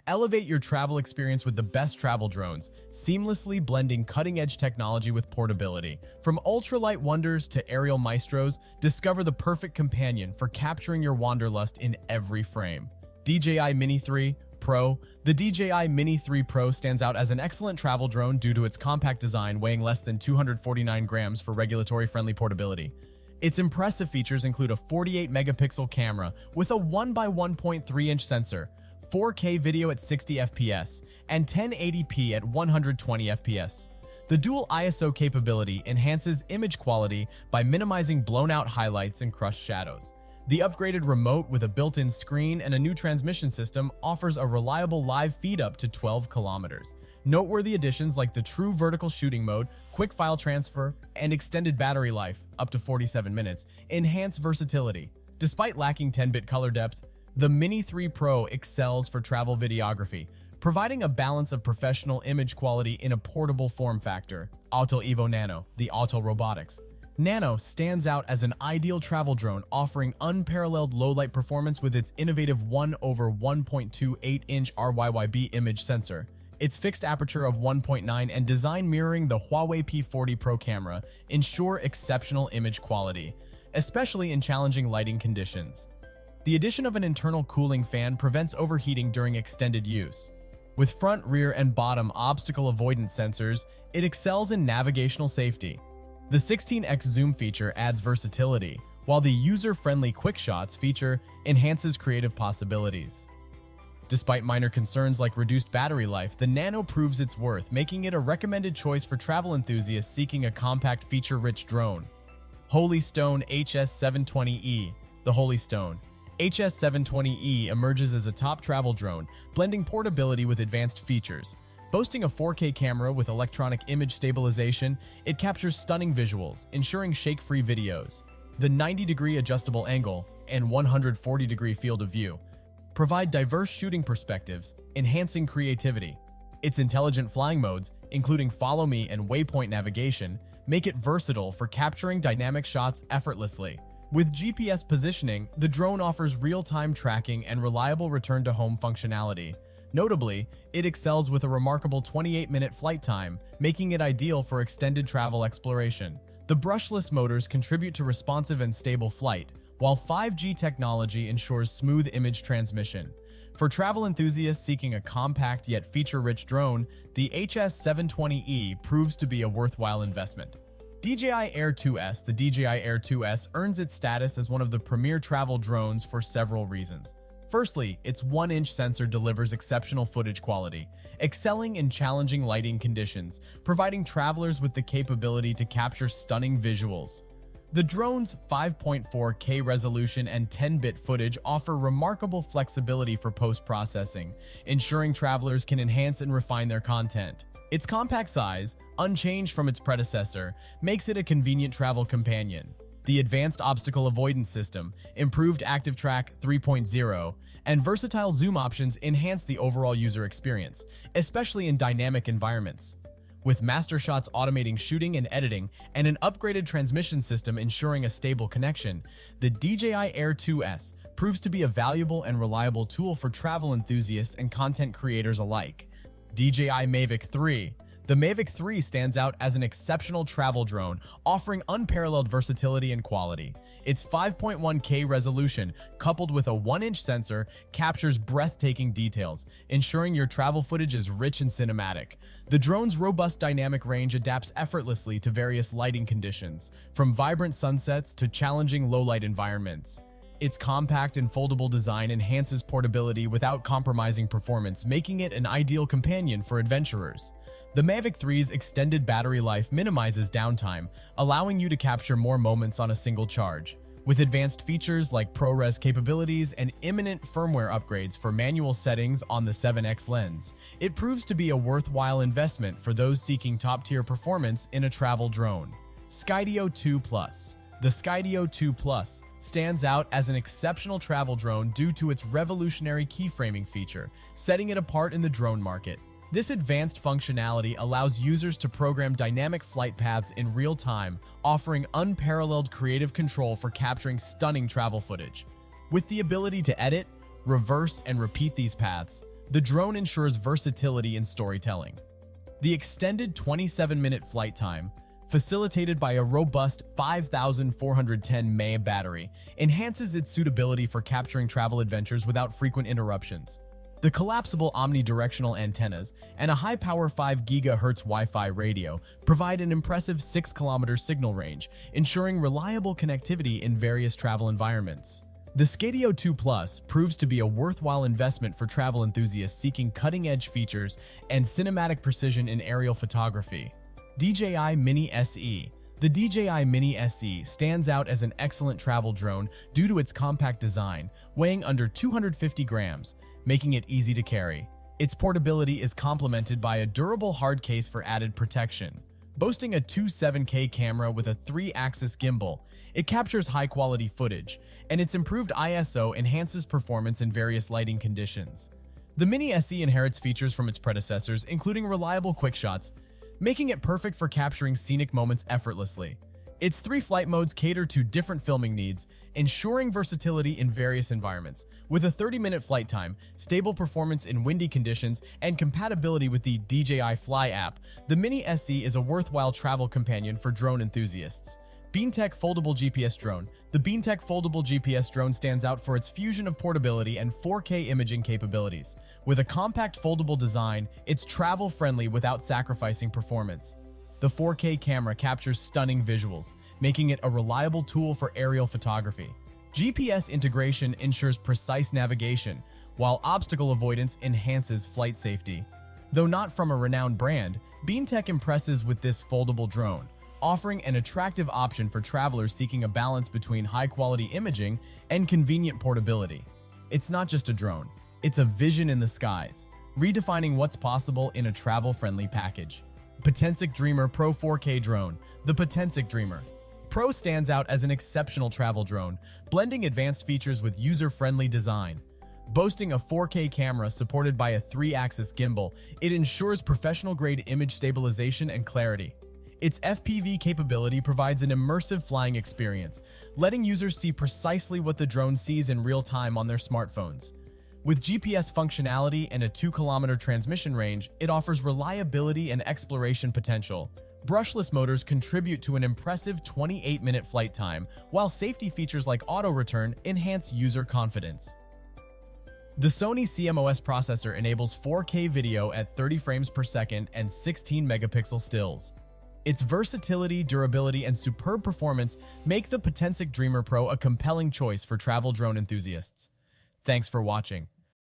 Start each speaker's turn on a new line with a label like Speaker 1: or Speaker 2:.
Speaker 1: Elevate your travel experience with the best travel drones, seamlessly blending cutting-edge technology with portability. From ultralight wonders to aerial maestros, discover the perfect companion for capturing your wanderlust in every frame. DJI Mini3 Pro. The DJI Mini3 Pro stands out as an excellent travel drone due to its compact design, weighing less than 249 grams for regulatory-friendly portability. Its impressive features include a 48-megapixel camera with a 1x1.3-inch sensor, 4K video at 60 FPS, and 1080p at 120 FPS. The dual ISO capability enhances image quality by minimizing blown-out highlights and crushed shadows. The upgraded remote with a built-in screen and a new transmission system offers a reliable live feed up to 12 kilometers. Noteworthy additions like the true vertical shooting mode, quick file transfer, and extended battery life, up to 47 minutes, enhance versatility. Despite lacking 10-bit color depth, the Mini3 Pro excels for travel videography, providing a balance of professional image quality in a portable form factor. Auto Evo Nano, the Auto Robotics. Nano stands out as an ideal travel drone, offering unparalleled low-light performance with its innovative 1/1.28-inch RYYB image sensor. Its fixed aperture of 1.9 and design mirroring the Huawei P40 Pro camera ensure exceptional image quality, especially in challenging lighting conditions. The addition of an internal cooling fan prevents overheating during extended use. With front, rear, and bottom obstacle avoidance sensors, it excels in navigational safety. The 16x zoom feature adds versatility, while the user-friendly quick shots feature enhances creative possibilities. Despite minor concerns like reduced battery life, the Nano proves its worth, making it a recommended choice for travel enthusiasts seeking a compact, feature-rich drone. Holy Stone HS720E. The Holy Stone HS720E emerges as a top travel drone, blending portability with advanced features. Boasting a 4K camera with electronic image stabilization, it captures stunning visuals, ensuring shake-free videos. The 90-degree adjustable angle and 140-degree field of view provide diverse shooting perspectives, enhancing creativity. Its intelligent flying modes, including follow me and waypoint navigation, make it versatile for capturing dynamic shots effortlessly. With GPS positioning, the drone offers real-time tracking and reliable return-to-home functionality. Notably, it excels with a remarkable 28-minute flight time, making it ideal for extended travel exploration. The brushless motors contribute to responsive and stable flight, while 5G technology ensures smooth image transmission. For travel enthusiasts seeking a compact yet feature-rich drone, the HS720E proves to be a worthwhile investment. DJI Air 2S. The DJI Air 2S earns its status as one of the premier travel drones for several reasons. Firstly, its 1-inch sensor delivers exceptional footage quality, excelling in challenging lighting conditions, providing travelers with the capability to capture stunning visuals. The drone's 5.4K resolution and 10-bit footage offer remarkable flexibility for post-processing, ensuring travelers can enhance and refine their content. Its compact size, unchanged from its predecessor, makes it a convenient travel companion. The advanced obstacle avoidance system, improved Active Track 3.0, and versatile zoom options enhance the overall user experience, especially in dynamic environments. With master shots automating shooting and editing and an upgraded transmission system ensuring a stable connection, the DJI Air 2S proves to be a valuable and reliable tool for travel enthusiasts and content creators alike. DJI Mavic 3. The Mavic 3 stands out as an exceptional travel drone, offering unparalleled versatility and quality. Its 5.1K resolution, coupled with a 1-inch sensor, captures breathtaking details, ensuring your travel footage is rich and cinematic. The drone's robust dynamic range adapts effortlessly to various lighting conditions, from vibrant sunsets to challenging low-light environments. Its compact and foldable design enhances portability without compromising performance, making it an ideal companion for adventurers. The Mavic 3's extended battery life minimizes downtime, allowing you to capture more moments on a single charge. With advanced features like ProRes capabilities and imminent firmware upgrades for manual settings on the 7x lens, it proves to be a worthwhile investment for those seeking top-tier performance in a travel drone. Skydio 2 Plus. The Skydio 2 Plus stands out as an exceptional travel drone due to its revolutionary keyframing feature, setting it apart in the drone market. This advanced functionality allows users to program dynamic flight paths in real time, offering unparalleled creative control for capturing stunning travel footage. With the ability to edit, reverse, and repeat these paths, The drone ensures versatility in storytelling. The extended 27-minute flight time, facilitated by a robust 5,410 mAh battery, enhances its suitability for capturing travel adventures without frequent interruptions. The collapsible omnidirectional antennas and a high-power 5 GHz Wi-Fi radio provide an impressive 6-kilometer signal range, ensuring reliable connectivity in various travel environments. The Scadio 2 Plus proves to be a worthwhile investment for travel enthusiasts seeking cutting-edge features and cinematic precision in aerial photography. DJI Mini SE. The DJI Mini SE stands out as an excellent travel drone due to its compact design, weighing under 250 grams, making it easy to carry. Its portability is complemented by a durable hard case for added protection. Boasting a 27K camera with a 3-axis gimbal, it captures high-quality footage, and its improved ISO enhances performance in various lighting conditions. The Mini SE inherits features from its predecessors, including reliable quick shots, making it perfect for capturing scenic moments effortlessly. Its 3 flight modes cater to different filming needs, ensuring versatility in various environments. With a 30-minute flight time, stable performance in windy conditions, and compatibility with the DJI Fly app, the Mini SE is a worthwhile travel companion for drone enthusiasts. Beanch Foldable GPS Drone. The Beanch Foldable GPS drone stands out for its fusion of portability and 4K imaging capabilities. With a compact foldable design, it's travel-friendly without sacrificing performance. The 4K camera captures stunning visuals, making it a reliable tool for aerial photography. GPS integration ensures precise navigation, while obstacle avoidance enhances flight safety. Though not from a renowned brand, Beanch impresses with this foldable drone, offering an attractive option for travelers seeking a balance between high-quality imaging and convenient portability. It's not just a drone, it's a vision in the skies, redefining what's possible in a travel-friendly package. Potensic Dreamer Pro 4K Drone. The Potensic Dreamer Pro stands out as an exceptional travel drone, blending advanced features with user-friendly design. Boasting a 4K camera supported by a 3-axis gimbal, it ensures professional-grade image stabilization and clarity. Its FPV capability provides an immersive flying experience, letting users see precisely what the drone sees in real time on their smartphones. With GPS functionality and a 2-kilometer transmission range, it offers reliability and exploration potential. Brushless motors contribute to an impressive 28-minute flight time, while safety features like auto return enhance user confidence. The Sony CMOS processor enables 4K video at 30 frames per second and 16-megapixel stills. Its versatility, durability, and superb performance make the Potensic Dreamer Pro a compelling choice for travel drone enthusiasts. Thanks for watching.